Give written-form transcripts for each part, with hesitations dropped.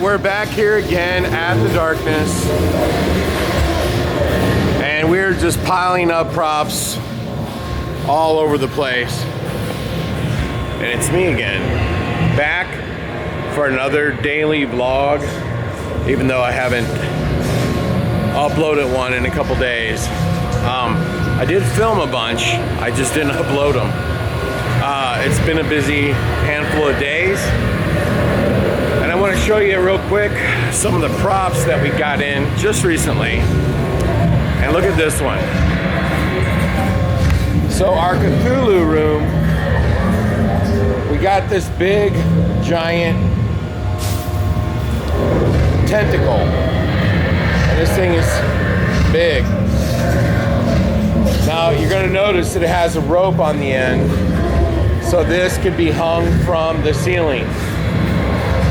we're back here again at the Darkness, and we're just piling up props all over the place. And it's me again, back for another daily vlog, even though I haven't uploaded one in a couple days. I did film a bunch, I just didn't upload them. It's been a busy handful of days. And I want to show you real quick some of the props that we got in just recently. And look at this one. So our Cthulhu room, we got this big, giant tentacle. And this thing is big. Now you're going to notice that it has a rope on the end. So this could be hung from the ceiling.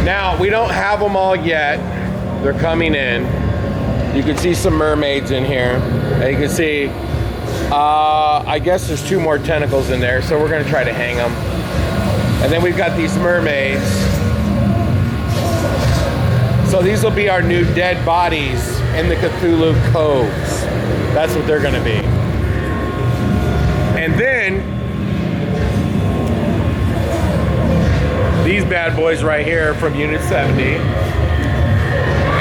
Now, we don't have them all yet. They're coming in. You can see some mermaids in here. And you can see, I guess there's 2 more tentacles in there, so we're gonna try to hang them. And then we've got these mermaids. So these will be our new dead bodies in the Cthulhu coves. That's what they're gonna be. And then, these bad boys right here from Unit 70,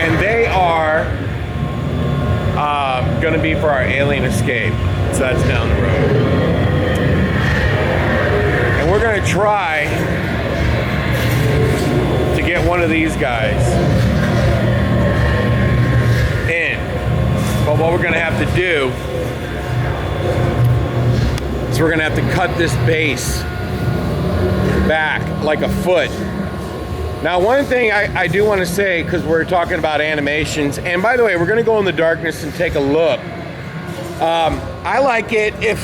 and they are going to be for our alien escape. So that's down the road. And we're going to try to get one of these guys in. But what we're going to have to do is we're going to have to cut this base back like a foot. Now, one thing I do want to say, because we're talking about animations, and by the way, we're going to go in the Darkness and take a look. I like it if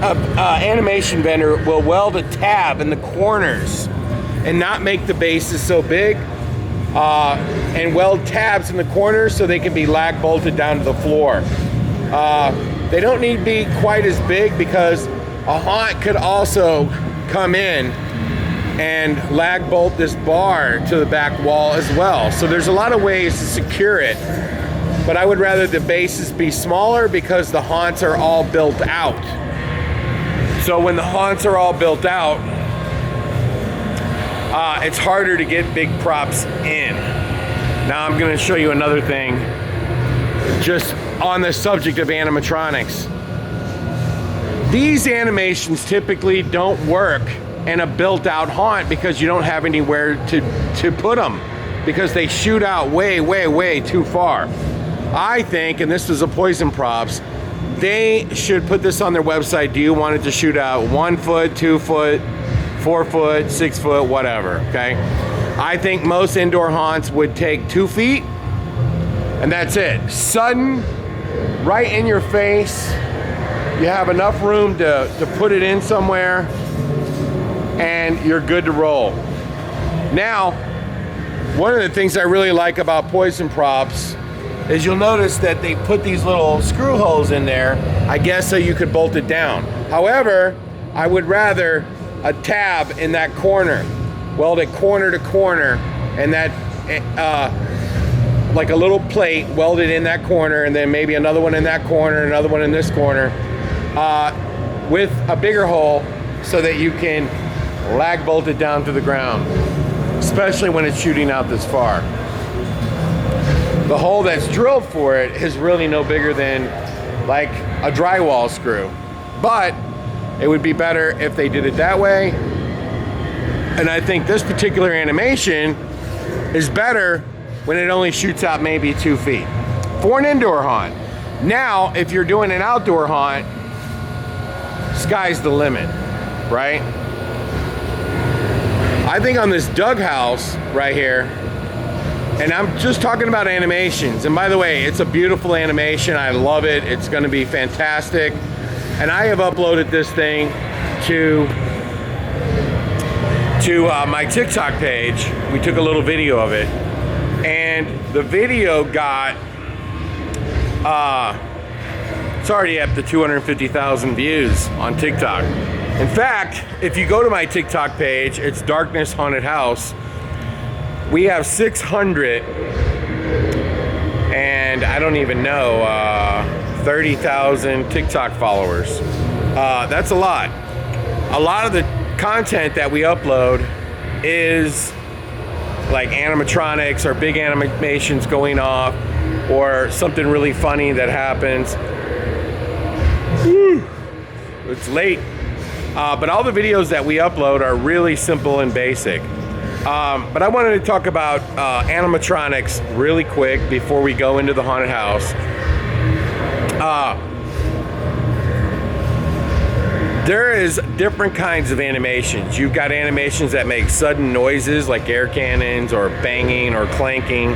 an animation vendor will weld a tab in the corners and not make the bases so big, and weld tabs in the corners so they can be lag bolted down to the floor. They don't need to be quite as big, because a haunt could also come in and lag bolt this bar to the back wall as well. So there's a lot of ways to secure it, but I would rather the bases be smaller because the haunts are all built out. So when the haunts are all built out, it's harder to get big props in. Now I'm gonna show you another thing just on the subject of animatronics. These animations typically don't work in a built-out haunt because you don't have anywhere to put them, because they shoot out way, way, way too far. I think, and this is a Poison Props, they should put this on their website. Do you want it to shoot out 1 foot, 2 foot, 4 foot, 6 foot, whatever, okay? I think most indoor haunts would take 2 feet, and that's it. Sudden, right in your face. You have enough room to put it in somewhere, and you're good to roll. Now, one of the things I really like about Poison Props is you'll notice that they put these little screw holes in there, I guess so you could bolt it down. However, I would rather a tab in that corner, weld it corner to corner, and that, like a little plate welded in that corner, and then maybe another one in that corner, another one in this corner, with a bigger hole so that you can lag bolt it down to the ground, especially when it's shooting out this far. The hole that's drilled for it is really no bigger than like a drywall screw, but it would be better if they did it that way. And I think this particular animation is better when it only shoots out maybe 2 feet for an indoor haunt. Now, if you're doing an outdoor haunt, sky's the limit, right? I think on this Doug house right here, and I'm just talking about animations, and by the way, it's a beautiful animation. I love it. It's going to be fantastic. And I have uploaded this thing to my TikTok page. We took a little video of it, and the video got it's already up to 250,000 views on TikTok. In fact, if you go to my TikTok page, it's Darkness Haunted House. We have 600 and I don't even know, 30,000 TikTok followers. That's a lot. A lot of the content that we upload is like animatronics or big animations going off or something really funny that happens. Whew. It's late. But all the videos that we upload are really simple and basic. But I wanted to talk about animatronics really quick before we go into the haunted house. There is different kinds of animations. You've got animations that make sudden noises like air cannons or banging or clanking.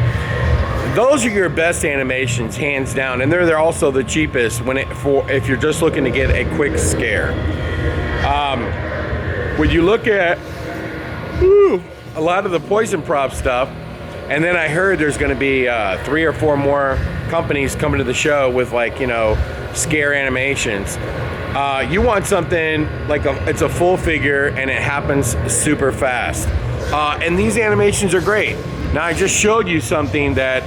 Those are your best animations, hands down, and they're also the cheapest if you're just looking to get a quick scare. When you look at a lot of the poison prop stuff, and then I heard there's going to be 3 or 4 more companies coming to the show with, like, you know, scare animations. You want something like it's a full figure and it happens super fast. And these animations are great. Now I just showed you something that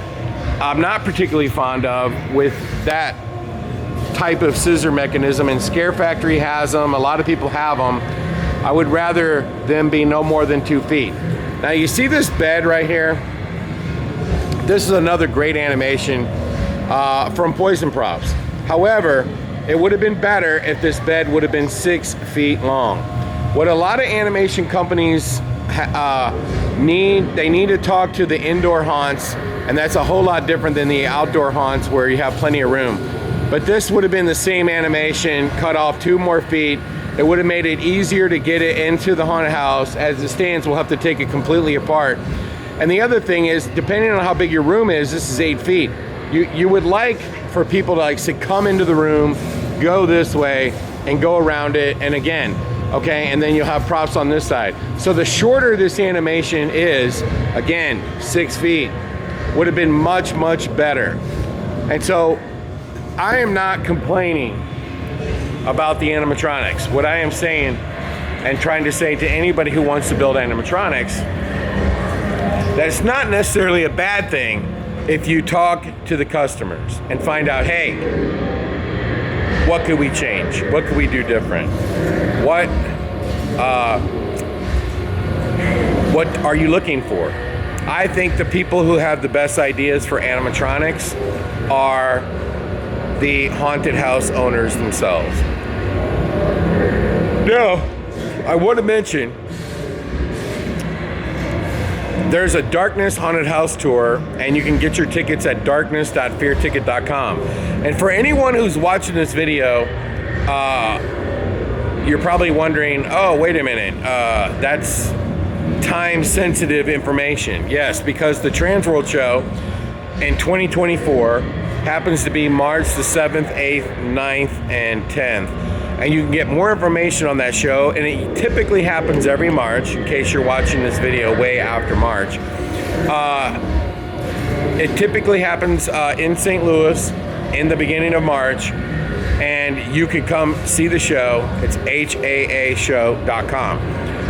I'm not particularly fond of with that type of scissor mechanism, and Scare Factory has them. A lot of people have them. I would rather them be no more than 2 feet. Now you see this bed right here? This is another great animation from Poison Props. However, it would have been better if this bed would have been 6 feet long. What a lot of animation companies they need to talk to the indoor haunts, and that's a whole lot different than the outdoor haunts where you have plenty of room. But this would have been the same animation, cut off 2 more feet. It would have made it easier to get it into the haunted house. As it stands, we'll have to take it completely apart. And the other thing is, depending on how big your room is, this is 8 feet. You would like for people to, like, say, come into the room, go this way, and go around it, and again, okay? And then you'll have props on this side. So the shorter this animation is, again, 6 feet, would have been much, much better. And so I am not complaining about the animatronics. What I am saying and trying to say to anybody who wants to build animatronics, that it's not necessarily a bad thing if you talk to the customers and find out, hey, what could we change? What could we do different? What are you looking for? I think the people who have the best ideas for animatronics are the haunted house owners themselves. Now, I want to mention there's a Darkness Haunted House tour, and you can get your tickets at darkness.fearticket.com. And for anyone who's watching this video, you're probably wondering, oh, wait a minute, that's time-sensitive information. Yes, because the Transworld show in 2024 happens to be March the 7th, 8th, 9th, and 10th. And you can get more information on that show, and it typically happens every March, in case you're watching this video way after March. It typically happens in St. Louis in the beginning of March, and you can come see the show. It's haashow.com.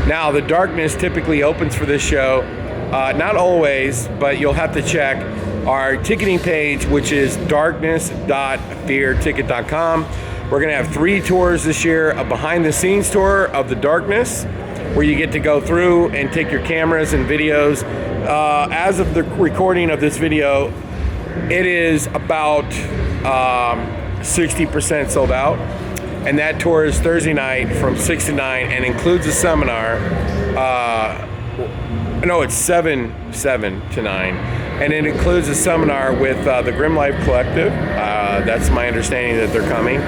Now, the Darkness typically opens for this show, not always, but you'll have to check our ticketing page, which is darkness.fearticket.com. We're going to have 3 tours this year, a behind-the-scenes tour of the Darkness, where you get to go through and take your cameras and videos. As of the recording of this video, it is about 60% sold out. And that tour is Thursday night from 6 to 9 and includes a seminar. No, it's 7 to 9. And it includes a seminar with the Grim Life Collective. That's my understanding that they're coming.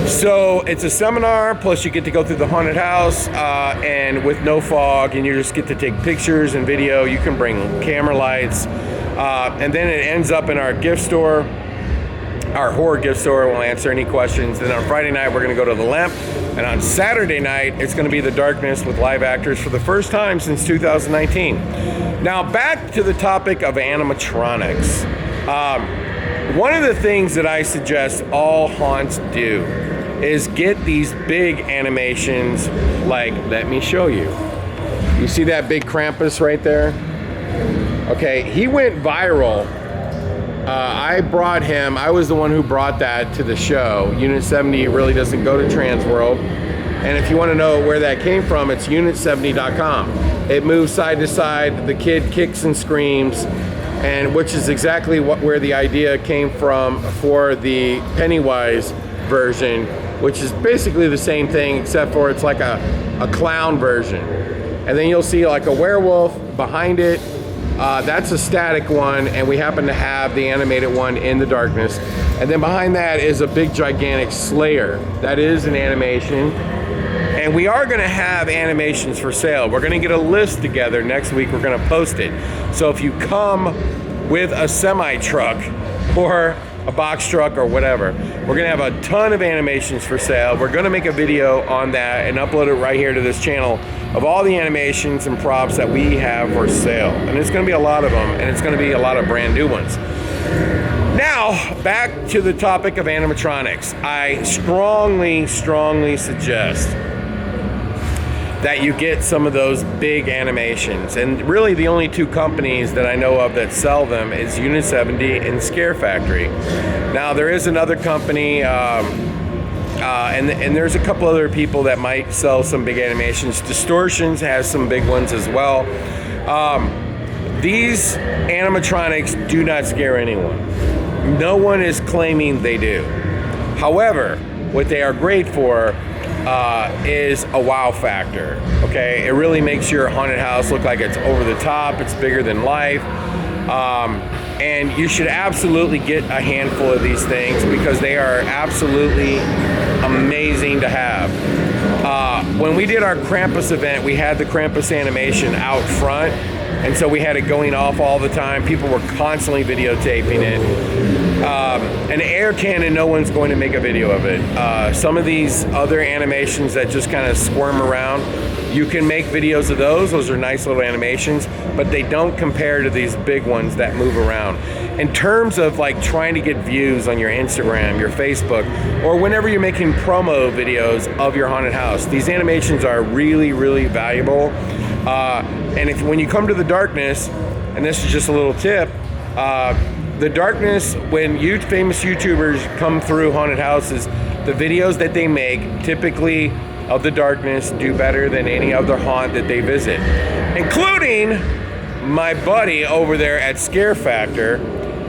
So it's a seminar, plus you get to go through the haunted house and with no fog, and you just get to take pictures and video. You can bring camera lights. And then it ends up in our gift store, our horror gift store. We'll answer any questions. Then on Friday night, we're going to go to the Lamp. And on Saturday night, it's going to be the Darkness with live actors for the first time since 2019. Now, back to the topic of animatronics. One of the things that I suggest all haunts do is get these big animations, like, let me show you. You see that big Krampus right there? Okay, he went viral. I brought him, I was the one who brought that to the show. Unit 70 really doesn't go to Transworld. And if you want to know where that came from, it's unit70.com. It moves side to side, the kid kicks and screams, and which is exactly where the idea came from for the Pennywise version, which is basically the same thing, except for it's like a clown version. And then you'll see like a werewolf behind it. That's a static one, and we happen to have the animated one in the darkness. And then behind that is a big gigantic Slayer. That is an animation. And we are gonna have animations for sale. We're gonna get a list together next week. We're gonna post it. So if you come with a semi truck or a box truck or whatever, we're gonna have a ton of animations for sale. We're gonna make a video on that and upload it right here to this channel of all the animations and props that we have for sale. And it's gonna be a lot of them, and it's gonna be a lot of brand new ones. Now, back to the topic of animatronics. I strongly suggest that you get some of those big animations. And really the only two companies that I know of that sell them is Unit 70 and Scare Factory. Now there is another company, and there's a couple other people that might sell some big animations. Distortions has some big ones as well. These animatronics do not scare anyone. No one is claiming they do. However, what they are great for is a wow factor. Okay, it really makes your haunted house look like it's over the top, it's bigger than life. And you should absolutely get a handful of these things because they are absolutely amazing to have. When we did our Krampus event, we had the Krampus animation out front, and so we had it going off all the time. People were constantly videotaping it. An air cannon, no one's going to make a video of it. Some of these other animations that just kind of squirm around, you can make videos of those. Those are nice little animations, but they don't compare to these big ones that move around. In terms of like trying to get views on your Instagram, your Facebook, or whenever you're making promo videos of your haunted house, these animations are really valuable. And when you come to the darkness, and this is just a little tip, the darkness, when famous YouTubers come through haunted houses, the videos that they make typically of the darkness do better than any other haunt that they visit, including my buddy over there at Scare Factor,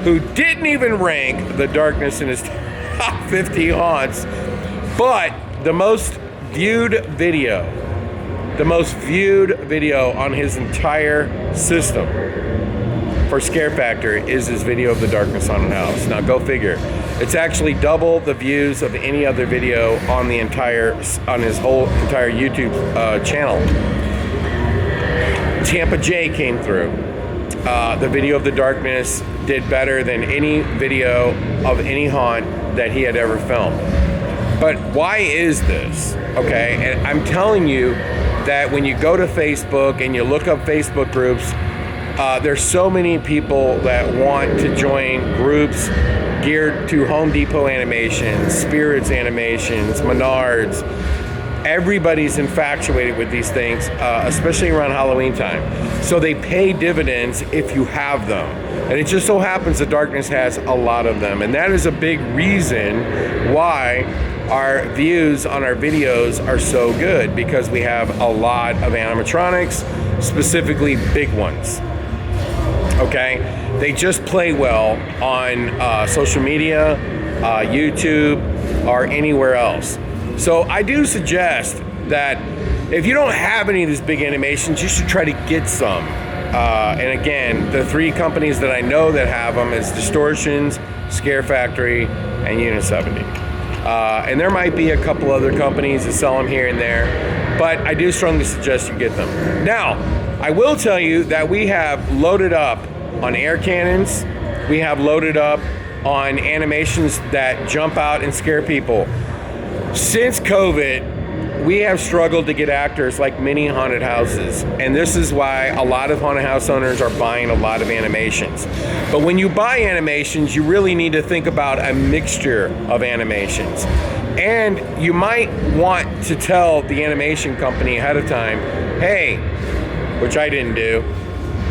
who didn't even rank the darkness in his top 50 haunts, but the most viewed video on his entire system for Scare Factor is his video of the darkness haunted house. Now go figure. It's actually double the views of any other video on his whole entire YouTube channel. Tampa J came through. The video of the darkness did better than any video of any haunt that he had ever filmed. But why is this? Okay, and I'm telling you that when you go to Facebook and you look up Facebook groups, there's so many people that want to join groups geared to Home Depot animations, Spirits animations, Menards. Everybody's infatuated with these things, especially around Halloween time. So they pay dividends if you have them. And it just so happens the darkness has a lot of them. And that is a big reason why our views on our videos are so good, because we have a lot of animatronics, specifically big ones. Okay, they just play well on social media, YouTube, or anywhere else. So I do suggest that if you don't have any of these big animations, you should try to get some. And again, the three companies that I know that have them is Distortions, Scare Factory, and Unit 70. And there might be a couple other companies that sell them here and there, but I do strongly suggest you get them. Now, I will tell you that we have loaded up on air cannons. We have loaded up on animations that jump out and scare people. Since COVID, we have struggled to get actors like many haunted houses, and this is why a lot of haunted house owners are buying a lot of animations. But when you buy animations, you really need to think about a mixture of animations. And you might want to tell the animation company ahead of time, hey, which I didn't do,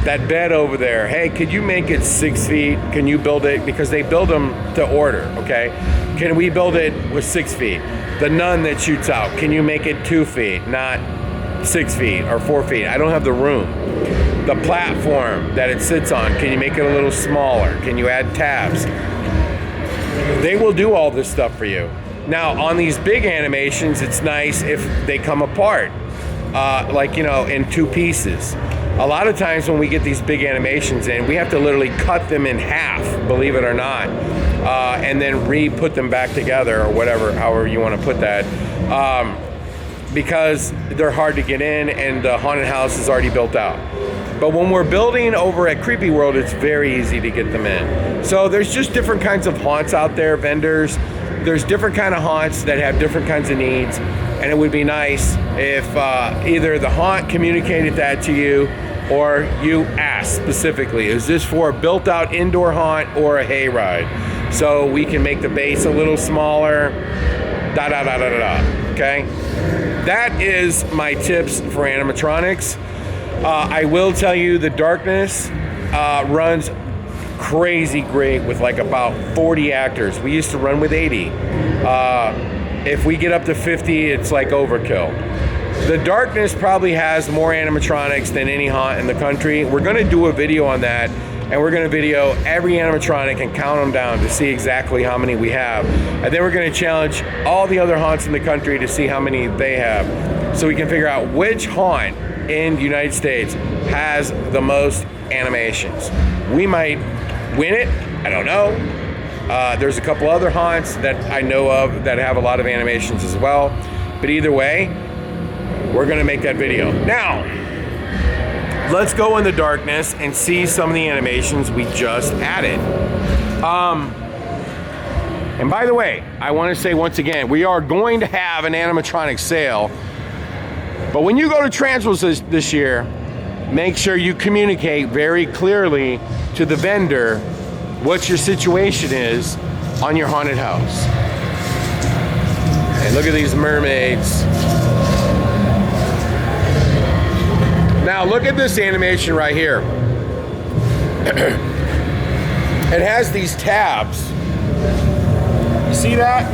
that bed over there, hey, could you make it 6 feet? Can you build it? Because they build them to order, okay? Can we build it with 6 feet? The nun that shoots out, can you make it 2 feet, not 6 feet or 4 feet? I don't have the room. The platform that it sits on, can you make it a little smaller? Can you add tabs? They will do all this stuff for you. Now, on these big animations, it's nice if they come apart, like, you know, in 2 pieces. A lot of times when we get these big animations in, we have to literally cut them in half, believe it or not, and then re-put them back together, or whatever, however you want to put that, because they're hard to get in and the haunted house is already built out. But when we're building over at Creepy World, it's very easy to get them in. So there's just different kinds of haunts out there, vendors. There's different kind of haunts that have different kinds of needs, and it would be nice if either the haunt communicated that to you, or you asked specifically, is this for a built-out indoor haunt or a hayride? So we can make the base a little smaller, okay? That is my tips for animatronics. I will tell you the darkness runs crazy great with like about 40 actors. We used to run with 80. If we get up to 50, it's like overkill. The darkness probably has more animatronics than any haunt in the country. We're gonna do a video on that, and we're gonna video every animatronic and count them down to see exactly how many we have. And then we're gonna challenge all the other haunts in the country to see how many they have, so we can figure out which haunt in the United States has the most animations. We might win it, I don't know. There's a couple other haunts that I know of that have a lot of animations as well. But either way, we're gonna make that video. Now, let's go in the darkness and see some of the animations we just added. And by the way, I wanna say once again, we are going to have an animatronic sale. But when you go to Transworld this year, make sure you communicate very clearly to the vendor what your situation is on your haunted house. And look at these mermaids. Now look at this animation right here. It has these tabs. You see that?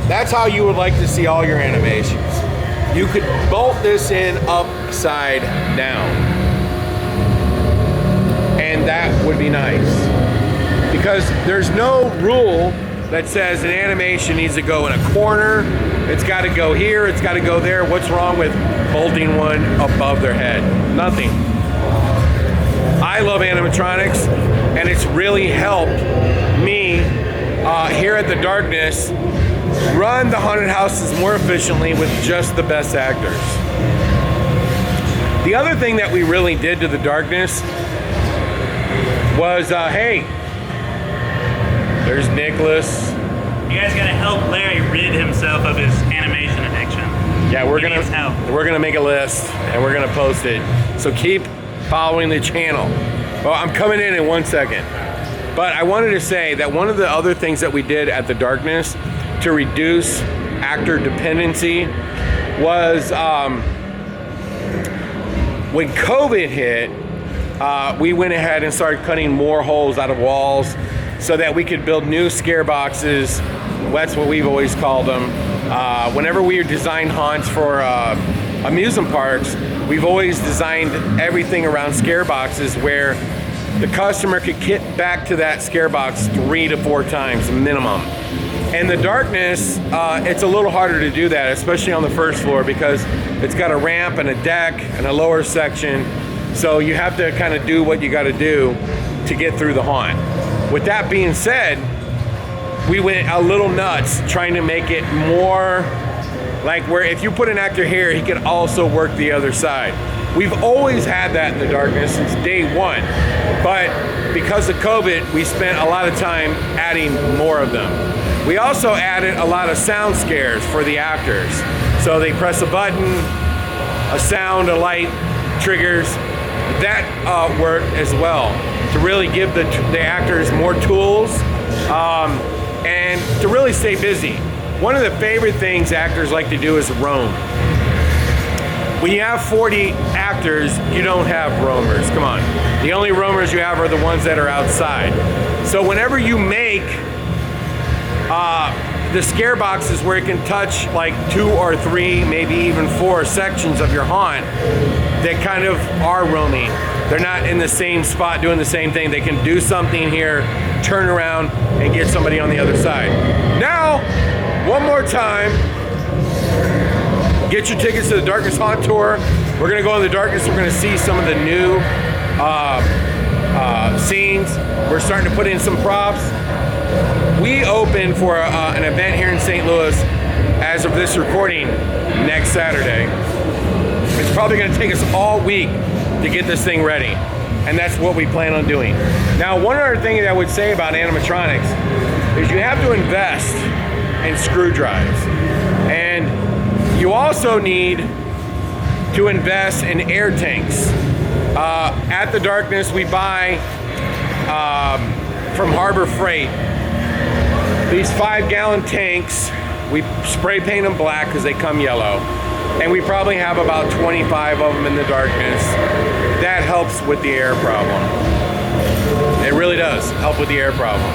That's how you would like to see all your animations. You could bolt this in upside down. And that would be nice. Because there's no rule that says an animation needs to go in a corner. It's got to go here, it's got to go there. What's wrong with bolting one above their head? Nothing. I love animatronics, and it's really helped me here at the Darkness run the haunted houses more efficiently with just the best actors. The other thing that we really did to the Darkness was, hey, there's Nicholas. You guys gotta help Larry rid himself of his animation addiction. Yeah, we're gonna make a list and we're gonna post it. So keep following the channel. Well, I'm coming in 1 second. But I wanted to say that one of the other things that we did at the Darkness to reduce actor dependency was when COVID hit, we went ahead and started cutting more holes out of walls so that we could build new scare boxes. That's what we've always called them. Whenever we design haunts for amusement parks, we've always designed everything around scare boxes where the customer could get back to that scare box 3 to 4 times minimum. In the Darkness, it's a little harder to do that, especially on the first floor, because it's got a ramp and a deck and a lower section. So you have to kind of do what you got to do to get through the haunt. With that being said, we went a little nuts trying to make it more like where if you put an actor here, he could also work the other side. We've always had that in the Darkness since day one, but because of COVID, we spent a lot of time adding more of them. We also added a lot of sound scares for the actors. So they press a button, a sound, a light triggers. That worked as well to really give the actors more tools and to really stay busy. One of the favorite things actors like to do is roam. When you have 40 actors, you don't have roamers. come on. The only roamers you have are the ones that are outside. So whenever you make the scare boxes where it can touch like 2 or 3, maybe even 4 sections of your haunt that kind of are roaming. They're not in the same spot doing the same thing. They can do something here, turn around, and get somebody on the other side. Now, one more time, get your tickets to the Darkness Haunt Tour. We're gonna go in the darkness. We're gonna see some of the new scenes. We're starting to put in some props. We open for an event here in St. Louis as of this recording next Saturday. It's probably gonna take us all week to get this thing ready. And that's what we plan on doing. Now, one other thing that I would say about animatronics is you have to invest in screw drives. And you also need to invest in air tanks. At the Darkness, we buy from Harbor Freight these 5-gallon tanks. We spray paint them black because they come yellow. And we probably have about 25 of them in the Darkness. That helps with the air problem. It really does help with the air problem.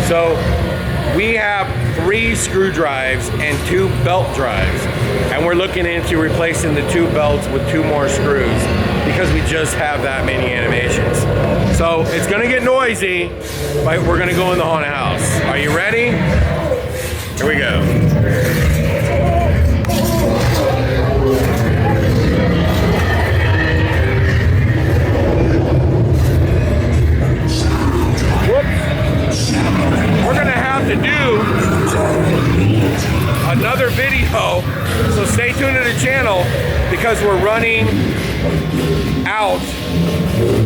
So we have 3 screw drives and 2 belt drives. And we're looking into replacing the 2 belts with 2 more screws because we just have that many animations. So it's gonna get noisy, but we're gonna go in the haunted house. Are you ready? Here we go. We're gonna have to do another video, so stay tuned to the channel because we're running out